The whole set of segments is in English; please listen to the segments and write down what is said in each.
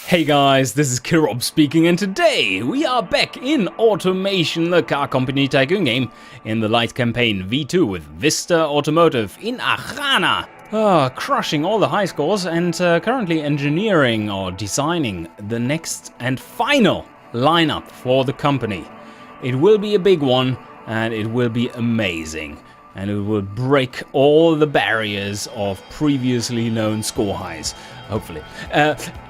Hey guys, this is Kirob speaking, and today we are back in Automation, the car company tycoon game, in the light campaign V2 with Vista Automotive in Archanan. Crushing all the high scores and currently engineering or designing the next and final lineup for the company. It will be a big one and it will be amazing. And it will break all the barriers of previously known score highs, hopefully.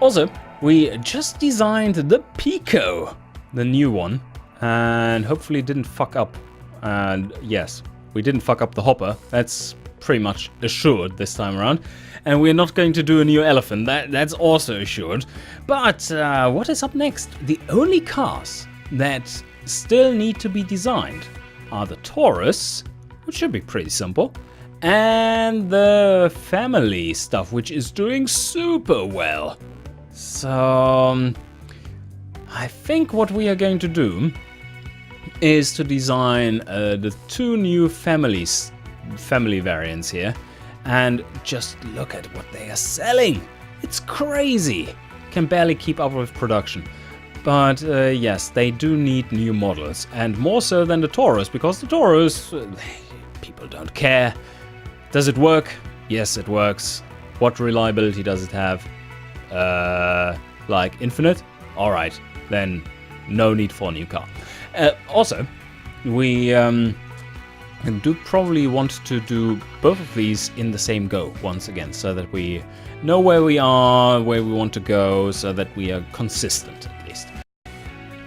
Also, we just designed the Pico, the new one, and hopefully didn't fuck up. And yes, we didn't fuck up the hopper. That's pretty much assured this time around. And we're not going to do a new elephant. That's also assured. But what is up next? The only cars that still need to be designed are the Taurus, which should be pretty simple, and the family stuff, which is doing super well. So I think what we are going to do is to design the two new family variants here, and just look at what they are selling. It's crazy. Can barely keep up with production. But yes, they do need new models, and more so than the Taurus, because the Taurus, people don't care. Does it work? Yes, it works. What reliability does it have? Like infinite? Alright, then no need for a new car. Also, we do probably want to do both of these in the same go once again, so that we know where we are, where we want to go, so that we are consistent at least.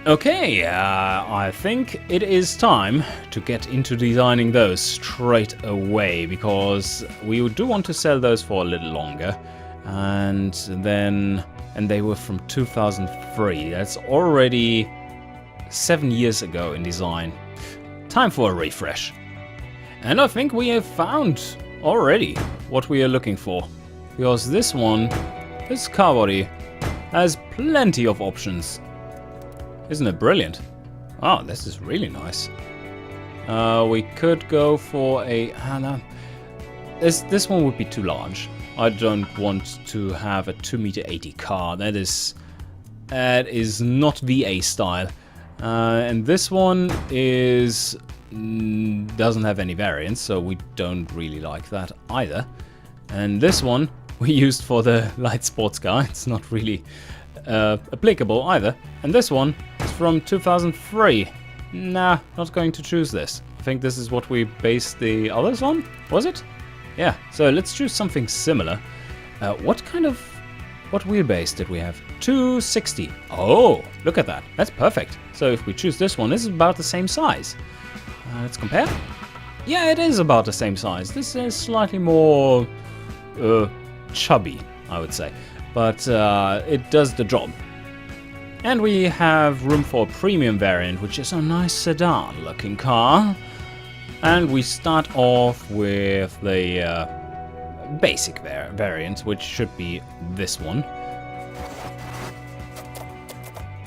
Okay, I think it is time to get into designing those straight away, because we do want to sell those for a little longer. And they were from 2003. That's already 7 years ago in design. Time for a refresh. And I think we have found already what we are looking for, because this car body has plenty of options. Isn't it brilliant? Oh, this is really nice. We could go for a... This one would be too large. I don't want to have a 2.80 m car. That is not VA style. And this one doesn't have any variants, so we don't really like that either. And this one we used for the light sports car. It's not really applicable either. And this one is from 2003. Nah, not going to choose this. I think this is what we based the others on, was it? Yeah, so let's choose something similar. What wheelbase did we have? 260. Oh, look at that. That's perfect. So if we choose this one, this is about the same size. Let's compare. Yeah, it is about the same size. This is slightly more chubby, I would say. But it does the job. And we have room for a premium variant, which is a nice sedan-looking car. And we start off with the basic variant, which should be this one.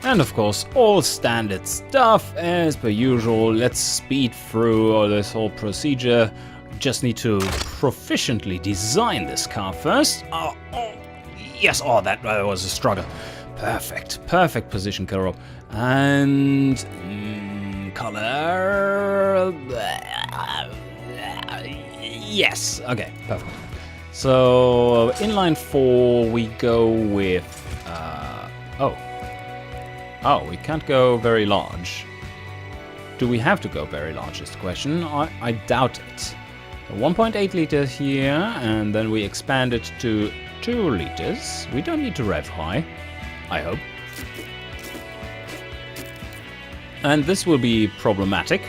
And of course, all standard stuff as per usual. Let's speed through all this whole procedure. Just need to proficiently design this car first. Oh, yes, that was a struggle. Perfect position, Kirob. And color. Yes, okay, perfect. So inline 4, we go with. We can't go very large. Do we have to go very large is the question. I doubt it. So 1.8 liters here, and then we expand it to 2 liters. We don't need to rev high, I hope. And this will be problematic.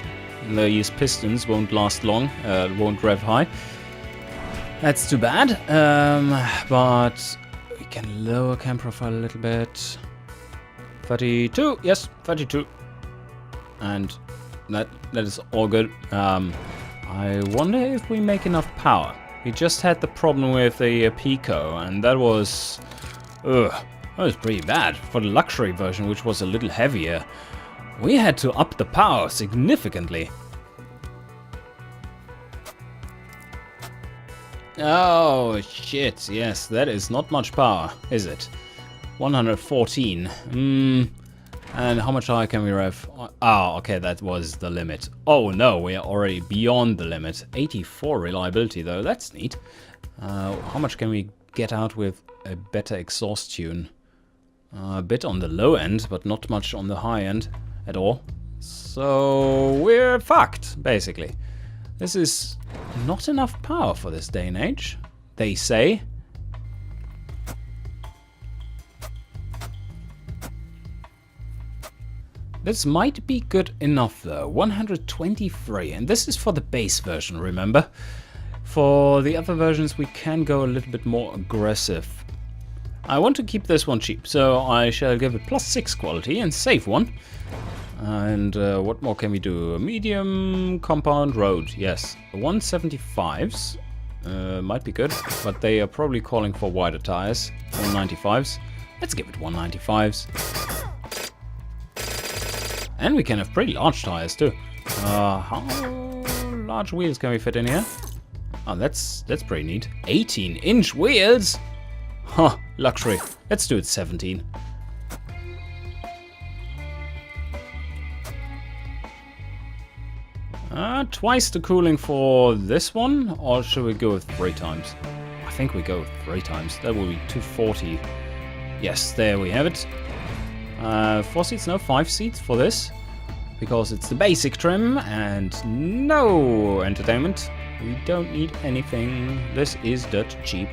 These pistons won't last long, won't rev high. That's too bad, but we can lower cam profile a little bit. 32, yes, 32. And that is all good. I wonder if we make enough power. We just had the problem with the Pico, and that was pretty bad. For the luxury version, which was a little heavier, we had to up the power significantly. Oh shit, yes, that is not much power, is it? 114. And how much higher can we rev? Oh, okay, that was the limit. Oh no, we are already beyond the limit. 84 reliability though, that's neat. How much can we get out with a better exhaust tune? A bit on the low end, but not much on the high end at all. So we're fucked, basically. This is not enough power for this day and age, they say. This might be good enough though. 123, and this is for the base version, remember? For the other versions we can go a little bit more aggressive. I want to keep this one cheap, so I shall give it +6 quality and save one. And what more can we do? A medium compound road, yes. 175s might be good, but they are probably calling for wider tires. 195s. Let's give it 195s. And we can have pretty large tires too. How large wheels can we fit in here? Oh, that's pretty neat. 18-inch wheels? Huh, luxury. Let's do it 17. Twice the cooling for this one, or should we go with 3 times? I think we go with 3 times. That will be 240. Yes, there we have it. 4 seats, no, 5 seats for this. Because it's the basic trim and no entertainment. We don't need anything. This is dirt cheap.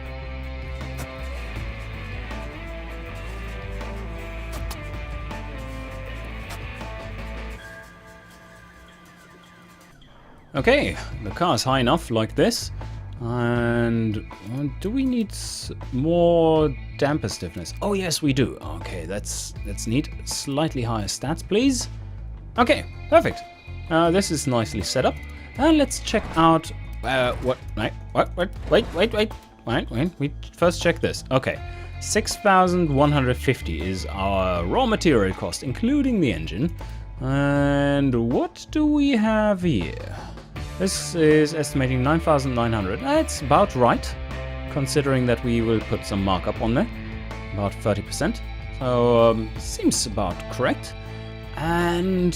Okay, the car is high enough like this. And do we need more damper stiffness? Oh yes, we do. Okay, that's neat. Slightly higher stats, please. Okay, perfect. This is nicely set up. And let's check out what? Wait. We first check this. Okay, 6,150 is our raw material cost, including the engine. And what do we have here? This is estimating 9,900. That's about right, considering that we will put some markup on there, about 30%. So seems about correct. And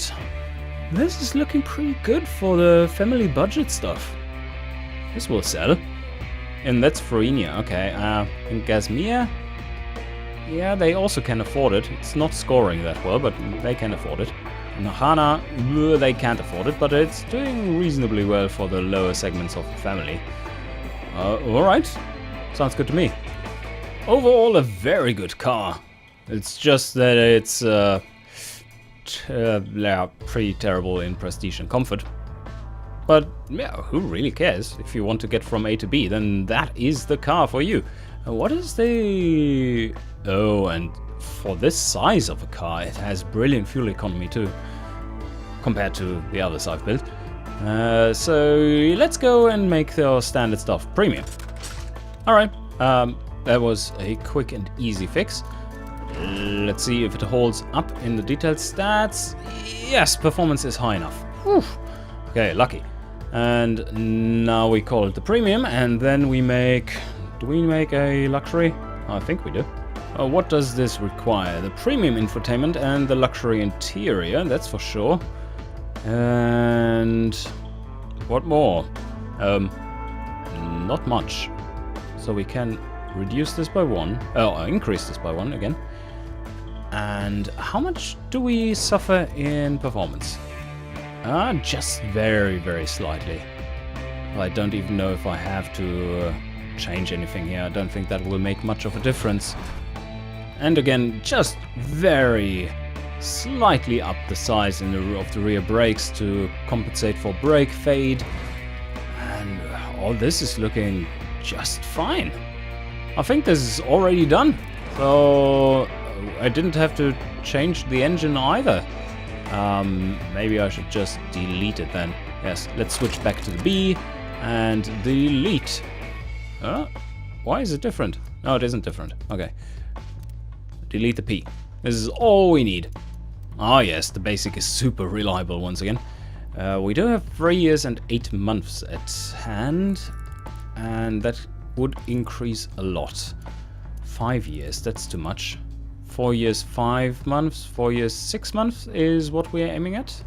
this is looking pretty good for the family budget stuff. This will sell. And that's Frenia. Okay, in Gazmir, yeah, they also can afford it. It's not scoring that well, but they can afford it. In Archanan, they can't afford it, but it's doing reasonably well for the lower segments of the family. Alright, sounds good to me. Overall, a very good car. It's just that it's pretty terrible in prestige and comfort. But yeah, who really cares? If you want to get from A to B, then that is the car for you. What is the... Oh, and for this size of a car, it has brilliant fuel economy too, compared to the others I've built. So let's go and make the standard stuff premium. Alright, that was a quick and easy fix. Let's see if it holds up in the detailed stats. Yes, performance is high enough. Whew. Okay, lucky. And now we call it the premium, and then we make... Do we make a luxury? I think we do. What does this require? The premium infotainment and the luxury interior, that's for sure. And what more? Not much. So we can reduce this by 1. Oh, increase this by 1 again. And how much do we suffer in performance? Just very, very slightly. I don't even know if I have to change anything here. I don't think that will make much of a difference. And again, just very slightly up the size of the rear brakes to compensate for brake fade. And all this is looking just fine. I think this is already done. So I didn't have to change the engine either. Maybe I should just delete it then. Yes, let's switch back to the B and delete. Why is it different? No, it isn't different. Okay. Delete the P. This is all we need. Ah yes, the basic is super reliable once again. We do have 3 years and 8 months at hand, and that would increase a lot. 5 years, that's too much. 4 years 5 months, 4 years 6 months is what we are aiming at.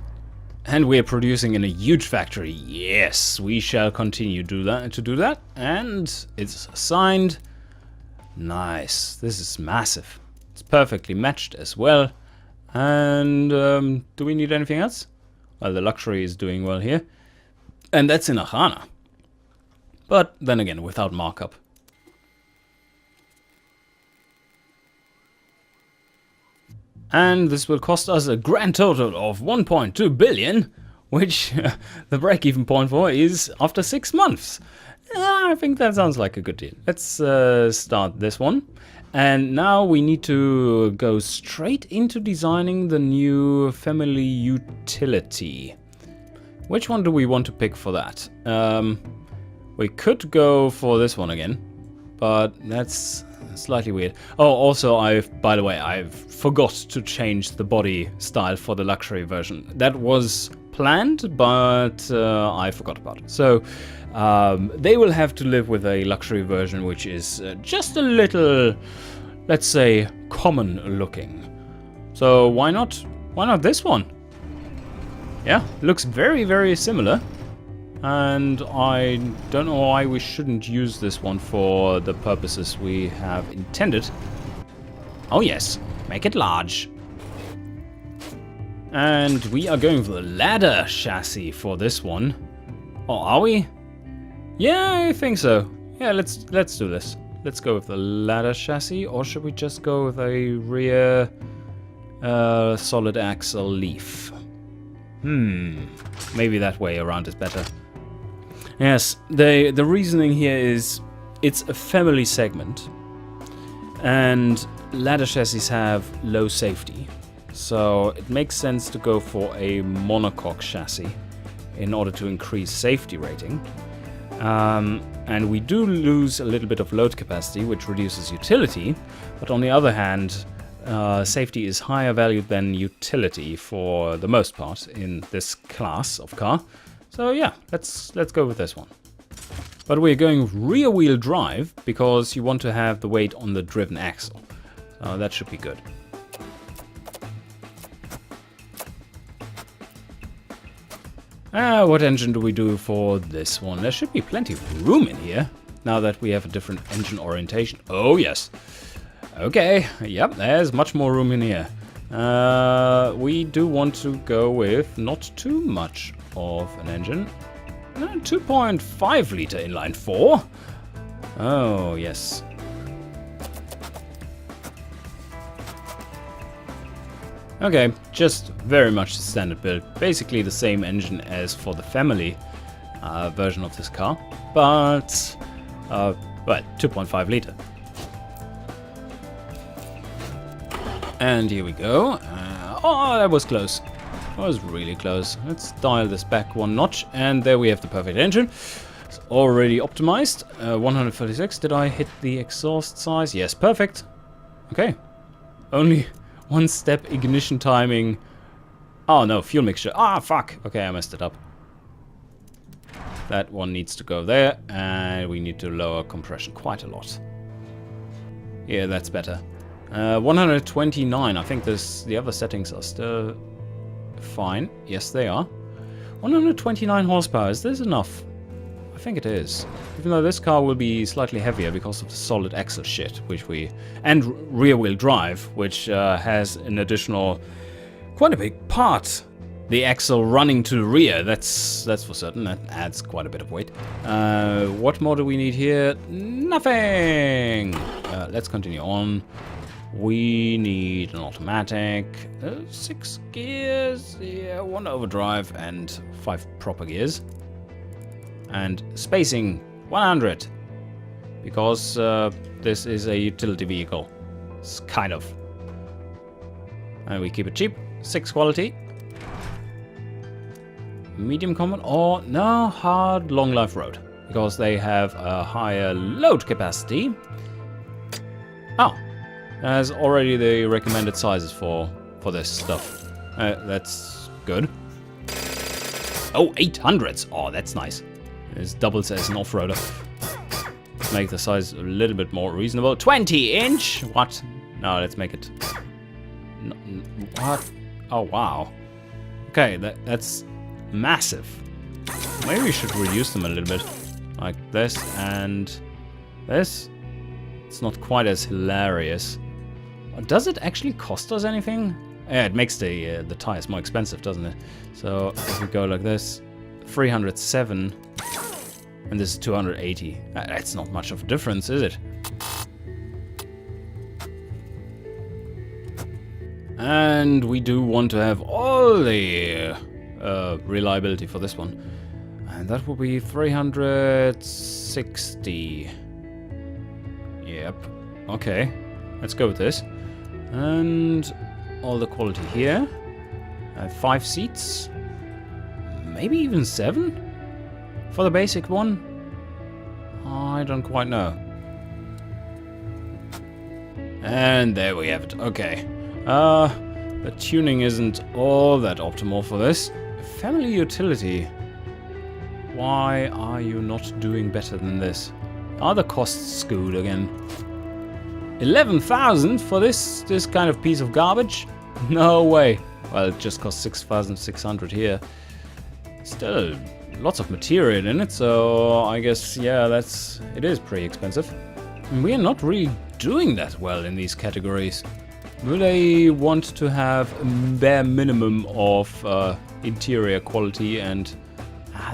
And we are producing in a huge factory. Yes, we shall continue to do that. And it's signed. Nice. This is massive. It's perfectly matched as well. And do we need anything else? Well, the luxury is doing well here. And that's in Archanan. But then again, without markup. And this will cost us a grand total of 1.2 billion, which the break-even point for is after 6 months. I think that sounds like a good deal. Let's start this one. And now we need to go straight into designing the new family utility. Which one do we want to pick for that? We could go for this one again, but that's slightly weird. Oh, also, by the way, I've forgot to change the body style for the luxury version. That was planned, but I forgot about it. So they will have to live with a luxury version, which is just a little, let's say, common looking. So why not this one? Yeah, looks very, very similar. And I don't know why we shouldn't use this one for the purposes we have intended. Oh yes, make it large. And we are going for the ladder chassis for this one. Oh, are we? Yeah, I think so. Yeah, let's do this. Let's go with the ladder chassis, or should we just go with a rear solid axle leaf? Maybe that way around is better. Yes, the reasoning here is it's a family segment, and ladder chassis have low safety, so it makes sense to go for a monocoque chassis in order to increase safety rating. And we do lose a little bit of load capacity, which reduces utility, but on the other hand, safety is higher valued than utility for the most part in this class of car. So yeah, let's go with this one. But we're going rear wheel drive because you want to have the weight on the driven axle. So that should be good. What engine do we do for this one? There should be plenty of room in here now that we have a different engine orientation. Oh yes. Okay, yep, there's much more room in here. We do want to go with not too much of an engine. 2.5 liter inline 4. Oh, yes. Okay, just very much the standard build. Basically the same engine as for the family version of this car, but well, 2.5 liter. And here we go. Oh, that was close. That was really close. Let's dial this back one notch, and there we have the perfect engine. It's already optimized. 136. Did I hit the exhaust size? Yes, perfect. Okay. Only one step ignition timing. Oh no, fuel mixture. Ah, fuck. Okay, I messed it up. That one needs to go there, and we need to lower compression quite a lot. Yeah, that's better. 129. I think the other settings are still fine. Yes, they are. 129 horsepower. Is this enough? I think it is. Even though this car will be slightly heavier because of the solid axle shit, and rear wheel drive, which has an additional, quite a big part. The axle running to the rear. That's for certain. That adds quite a bit of weight. What more do we need here? Nothing. Let's continue on. We need an automatic, 6 gears, yeah, 1 overdrive, and 5 proper gears. And spacing 100, because this is a utility vehicle. It's kind of. And we keep it cheap. 6 quality. Medium combat, or no, hard long life road, because they have a higher load capacity. Oh. Has already the recommended sizes for this stuff. That's good. Oh, 800s. Oh, that's nice. It doubles as an off-roader. Make the size a little bit more reasonable. 20 inch? What? No, let's make it What? Oh, wow. Okay, that's massive. Maybe we should reduce them a little bit. Like this and this. It's not quite as hilarious. Does it actually cost us anything? Yeah, it makes the tires more expensive, doesn't it? So if we go like this, 307, and this is 280. That's not much of a difference, is it? And we do want to have all the reliability for this one. And that will be 360. Yep. Okay. Let's go with this. And all the quality here. 5 seats. Maybe even 7? For the basic one? I don't quite know. And there we have it. Okay. The tuning isn't all that optimal for this. Family utility. Why are you not doing better than this? Are the costs good again? 11,000 for this kind of piece of garbage? No way. Well, it just costs 6,600 here. Still, lots of material in it, so I guess, yeah, it is pretty expensive. And we are not really doing that well in these categories. Do they want to have a bare minimum of interior quality and...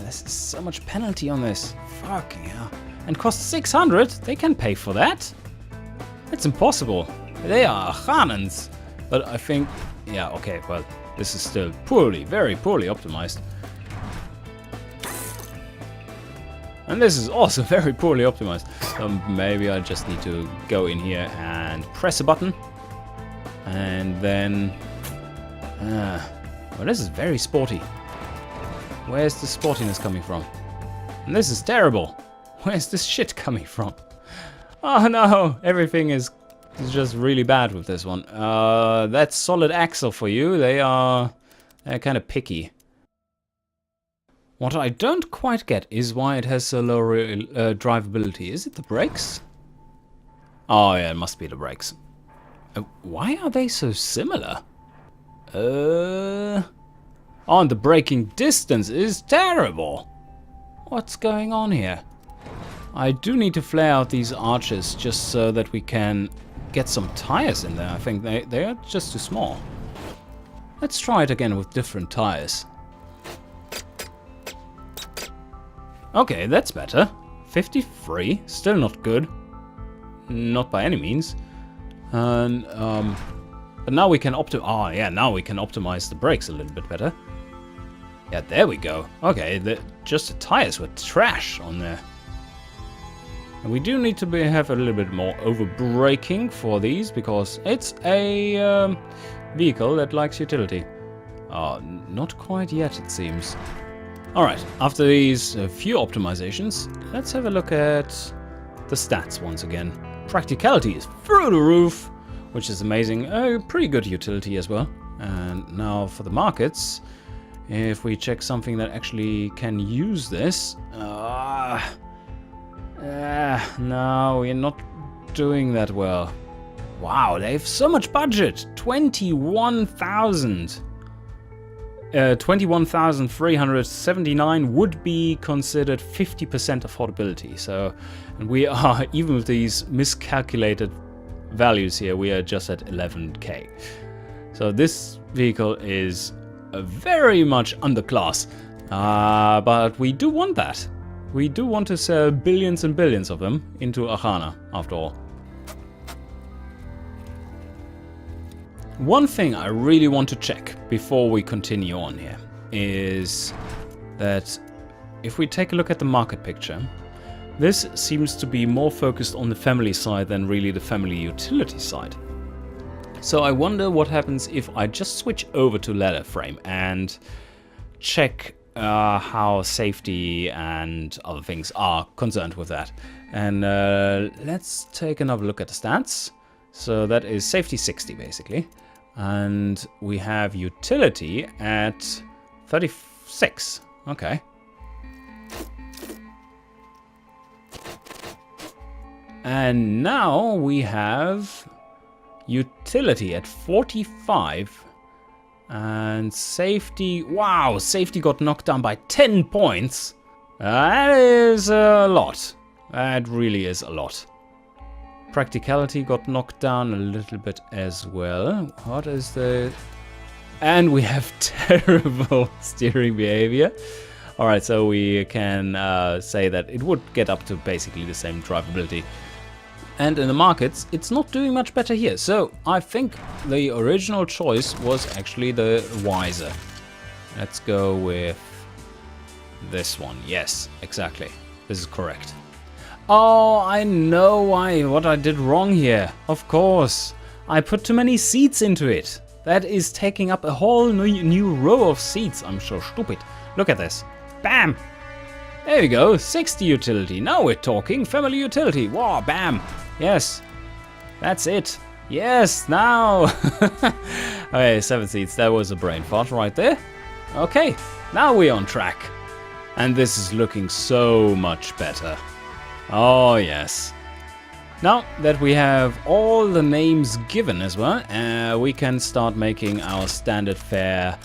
this is so much penalty on this. Fucking hell. And costs 600? They can pay for that? It's impossible. They are Archanans. But I think... yeah, okay, well, this is still very poorly optimized. And this is also very poorly optimized. So maybe I just need to go in here and press a button. And then... well, this is very sporty. Where's the sportiness coming from? And this is terrible. Where's this shit coming from? Oh no, everything is just really bad with this one. That's solid axle for you. They're kind of picky. What I don't quite get is why it has so low drivability. Is it the brakes? Oh yeah, it must be the brakes. Why are they so similar? Oh, and the braking distance is terrible. What's going on here? I do need to flare out these arches just so that we can get some tires in there. I think they are just too small. Let's try it again with different tires. Okay, that's better. 53, still not good. Not by any means. And but now we can now we can optimize the brakes a little bit better. Yeah, there we go. Okay, just the tires were trash on there. And we do need to have a little bit more over braking for these because it's a vehicle that likes utility. Not quite yet, it seems. Alright, after these few optimizations, let's have a look at the stats once again. Practicality is through the roof, which is amazing. Pretty good utility as well. And now for the markets, if we check something that actually can use this... no, we're not doing that well. Wow, they have so much budget! 21,000! 21,379 would be considered 50% affordability. So, and we are, even with these miscalculated values here, we are just at 11k. So this vehicle is very much underclass. But we do want that. We do want to sell billions and billions of them into Archanan, after all. One thing I really want to check before we continue on here is that if we take a look at the market picture, this seems to be more focused on the family side than really the family utility side. So I wonder what happens if I just switch over to ladder frame and check how safety and other things are concerned with that. And let's take another look at the stats. So that is safety 60 basically. And we have utility at 36. Okay. And now we have Utility at 45. And safety, wow, safety got knocked down by 10 points. That is a lot. That really is a lot. Practicality got knocked down a little bit as well. What is the... And we have terrible steering behavior. Alright, so we can say that it would get up to basically the same drivability. And in the markets, it's not doing much better here. So I think the original choice was actually the wiser. Let's go with this one. Yes, exactly. This is correct. Oh, I know what I did wrong here. Of course. I put too many seats into it. That is taking up a whole new row of seats. I'm so stupid. Look at this. Bam! There we go. 60 utility. Now we're talking family utility. Wow, bam. Yes, that's it. Yes, now. Okay, 7 seats. That was a brain fart right there. Okay, now we're on track. And this is looking so much better. Oh, yes. Now that we have all the names given as well, we can start making our standard fare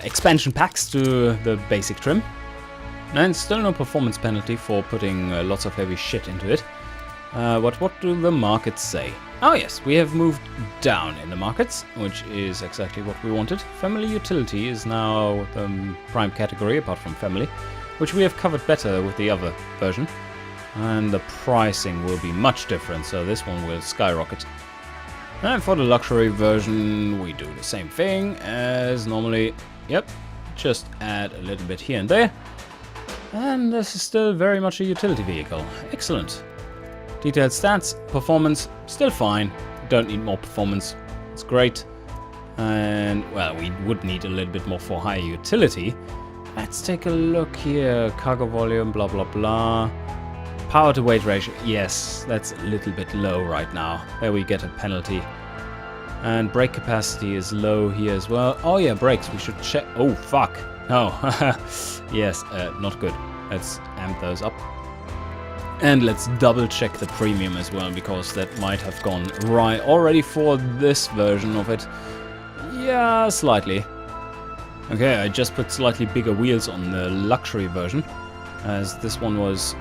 expansion packs to the basic trim. And still no performance penalty for putting lots of heavy shit into it. But what do the markets say? Oh yes, we have moved down in the markets, which is exactly what we wanted. Family utility is now the prime category, apart from family, which we have covered better with the other version. And the pricing will be much different, so this one will skyrocket. And for the luxury version, we do the same thing as normally. Yep, just add a little bit here and there. And this is still very much a utility vehicle. Excellent. Detailed stats, performance, still fine. Don't need more performance. It's great. And, well, we would need a little bit more for higher utility. Let's take a look here. Cargo volume, blah, blah, blah. Power to weight ratio. Yes, that's a little bit low right now. There we get a penalty. And brake capacity is low here as well. Oh, yeah, brakes. We should check. Oh, fuck. No. Yes, not good. Let's amp those up. And let's double check the premium as well, because that might have gone right already for this version of it. Yeah, slightly. Okay, I just put slightly bigger wheels on the luxury version, as this one was...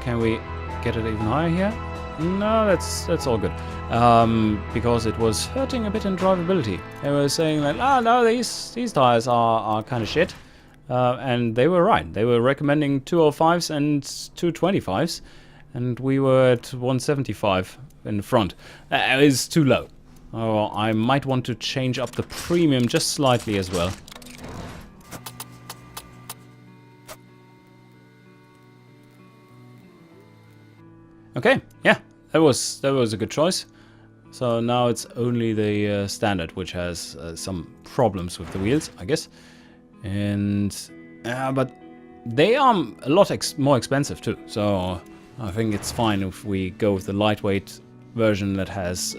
can we get it even higher here? No, that's all good. Because it was hurting a bit in drivability. They were saying that, oh no, these tires are kind of shit. And they were right. They were recommending 205s and 225s, and we were at 175 in the front. It is too low. Oh, I might want to change up the premium just slightly as well. Okay, yeah, that was a good choice. So now it's only the standard which has some problems with the wheels, I guess. And but they are a lot more expensive too, so I think it's fine if we go with the lightweight version that has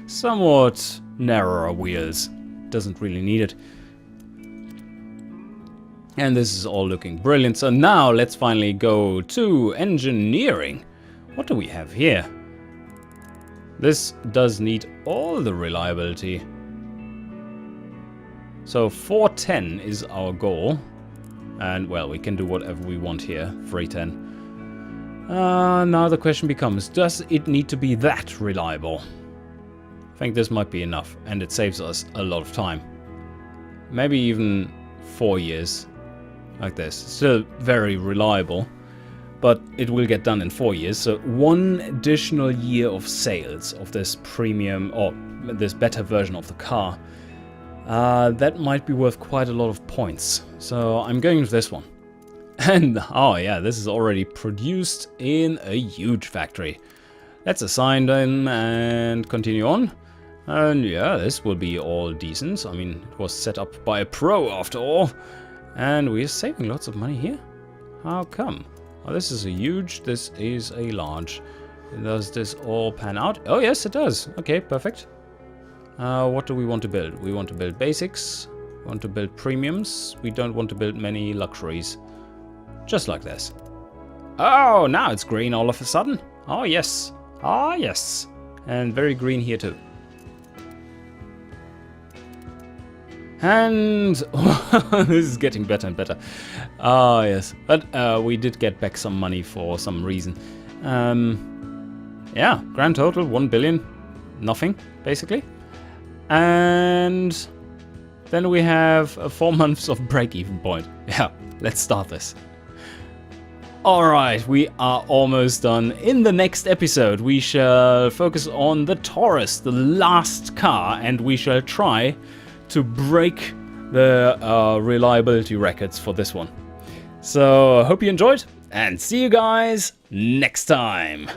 somewhat narrower wheels. Doesn't really need it. And this is all looking brilliant. So now let's finally go to engineering. What do we have here? This does need all the reliability. So 410 is our goal. And, well, we can do whatever we want here. 310. Now the question becomes, does it need to be that reliable? I think this might be enough. And it saves us a lot of time. Maybe even 4 years. Like this. Still very reliable. But it will get done in 4 years. So 1 additional year of sales of this premium, or this better version of the car. That might be worth quite a lot of points. So I'm going with this one. And, oh yeah, this is already produced in a huge factory. Let's assign them and continue on. And yeah, this will be all decent. I mean, it was set up by a pro after all. And we're saving lots of money here. How come? Oh, this is a huge, this is a large. Does this all pan out? Oh yes, it does. Okay, perfect. What do we want to build? We want to build basics. We want to build premiums. We don't want to build many luxuries. Just like this. Oh, now it's green all of a sudden. Oh, yes. Ah, yes. And very green here too. And this is getting better and better. Ah, yes. But we did get back some money for some reason. Yeah, grand total, 1 billion. Nothing, basically. And then we have 4 months of break-even point. Yeah, let's start this. Alright, we are almost done. In the next episode, we shall focus on the Taurus, the last car, and we shall try to break the reliability records for this one. So, hope you enjoyed, and see you guys next time.